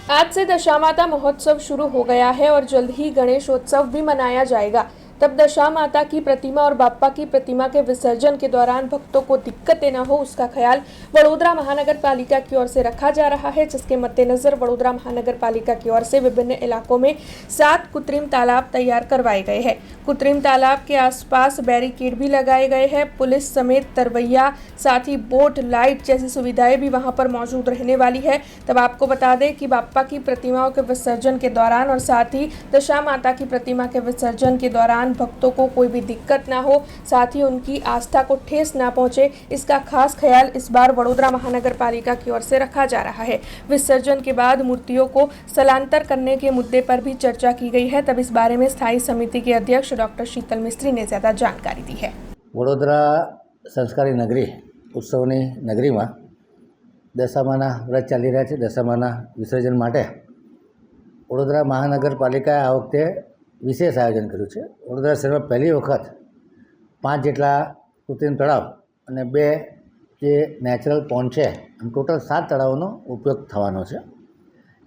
आज से दशामाता महोत्सव शुरू हो गया है और जल्द ही गणेशोत्सव भी मनाया जाएगा। तब दशा माता की प्रतिमा और बाप्पा की प्रतिमा के विसर्जन के दौरान भक्तों को दिक्कतें न हो, उसका ख्याल वडोदरा महानगर पालिका की ओर से रखा जा रहा है, जिसके मद्देनजर वडोदरा महानगर पालिका की ओर से विभिन्न इलाकों में 7 कृत्रिम तालाब तैयार करवाए गए हैं। कृत्रिम तालाब के आसपास बैरिकेड भी लगाए गए हैं। पुलिस समेत तरवैया, साथ ही बोट, लाइट जैसी सुविधाएं भी वहां पर मौजूद रहने वाली है। तब आपको बता दें कि बाप्पा की प्रतिमाओं के विसर्जन के दौरान और साथ ही दशा माता की प्रतिमा के विसर्जन के दौरान भक्तों को कोई भी दिक्कत ना हो, साथ ही उनकी आस्था को ठेस ना पहुंचे, इसका खास ख्याल इस बार वडोदरा महानगर पालिका की ओर से रखा जा रहा है। विसर्जन के बाद मूर्तियों को स्थलांतर करने के मुद्दे पर भी चर्चा की गई है। तब इस बारे में स्थायी समिति के अध्यक्ष डॉक्टर शीतल मिस्त्री ने ज्यादा जानकारी दी है। वडोदरा संस्कारी नगरी उत्सवनी नगरी में दशामाना व्रत चाली रहा है। दशामाना विसर्जन माटे वडोदरा महानगरपालिकाए आ वखते विशेष आयोजन कर्युं छे। वडोदरा शहर में पहली वखत 5 जेटला कृत्रिम तळाव अने 2 जे नेचरल पोन्ड है, आम टोटल 7 तळावोनो उपयोग थवानो छे।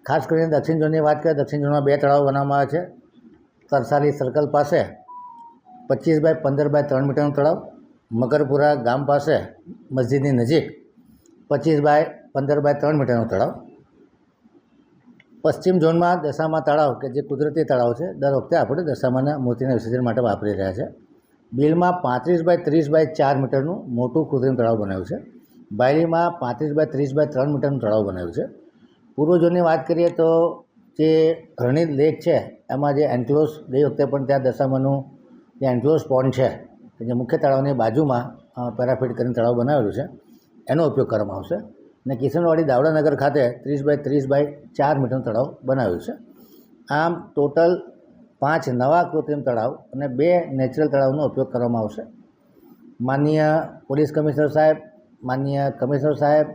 खास करीने दक्षिण झोननी वात करीए, दक्षिण झोन में 2 तळाव बनाववामां आव्या छे। तरसाली सर्कल पासे 25 बाय 15 बाय 3 मीटरनुं तळाव, मकरपुरा गाम पासे मस्जिदनी नजीक 25 बाय 15 बाय 3 मीटरनुं तळाव। पश्चिम झोन में दशामा तळाव के जे कुदरती तळाव है, दर वखते आपणे दशामाना मूर्तिना विसर्जन माटे वापरी रह्या छे। बील में 35 बाय 30 बाय 4 मीटरनुं मोटुं कृत्रिम तळाव बनाव्युं छे। बायली में 35 बाय 30 बाय 3 मीटरनुं तळाव बनाव्युं छे। पूर्व झोननी वात करीए तो जे हरणी लेक है एमां जे एन्क्लोज गई वखते पण त्यां दशामानुं जे एन्क्लोज पोन्ड है जे मुख्य तळावनी बाजुमां पेराफिट करीने तळाव बनावेलुं छे, एनो उपयोग करवामां आवशे। ने किशनवाड़ी दावड़ानगर खाते 30 बाय 30 बाय 4 मीटर तळाव बनाव्युं छे। आम टोटल 5 नवा कृत्रिम तळाव और 2 नेचरल तळावनो उपयोग करवामां आवशे। माननीय पोलीस कमिश्नर साहेब, माननीय कमिश्नर साहेब,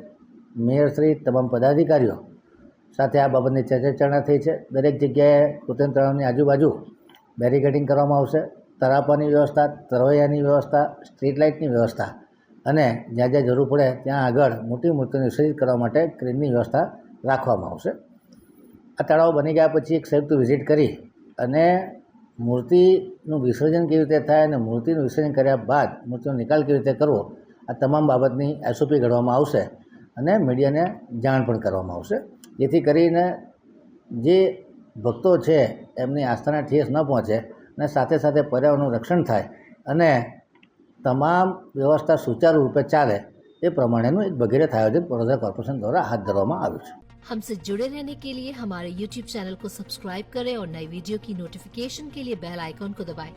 मेयरश्री, तमाम पदाधिकारीओ साथे आ बाबतनी चर्चा विचारणा थई छे। दरेक जग्याए कृत्रिम तळावनी आजुबाजु बेरिकेडिंग करवामां आवशे। तरापानी व्यवस्था, तरवैयानी व्यवस्था, स्ट्रीट लाइटनी व्यवस्था અને જ્યાં જ્યાં જરૂર પડે ત્યાં આગળ મોટી મૂર્તિને વિસર્જિત કરવા માટે ક્રેનની વ્યવસ્થા રાખવામાં આવશે। આ તળાવ બની ગયા પછી એક સંયુક્ત વિઝિટ કરી અને મૂર્તિનું વિસર્જન કેવી રીતે થાય અને મૂર્તિનું વિસર્જન કર્યા બાદ મૂર્તિનો નિકાલ કેવી રીતે કરવો, આ તમામ બાબતની SOP ઘડવામાં આવશે અને મીડિયાને જાણ પણ કરવામાં આવશે, જેથી કરીને જે ભક્તો છે એમની આસ્થાને ઠેસ ન પહોંચે અને સાથે સાથે પર્યાવરણનું રક્ષણ થાય અને तमाम व्यवस्था सुचारू रूपे चाले ए प्रमाणेનું एक भगीरथ आयोजन वडोदरा कॉर्पोरेशन द्वारा हाथ धरवामां આવ્યું છે। हमसे जुड़े रहने के लिए हमारे YouTube चैनल को सब्सक्राइब करें और नई वीडियो की नोटिफिकेशन के लिए बेल आइकॉन को दबाएं।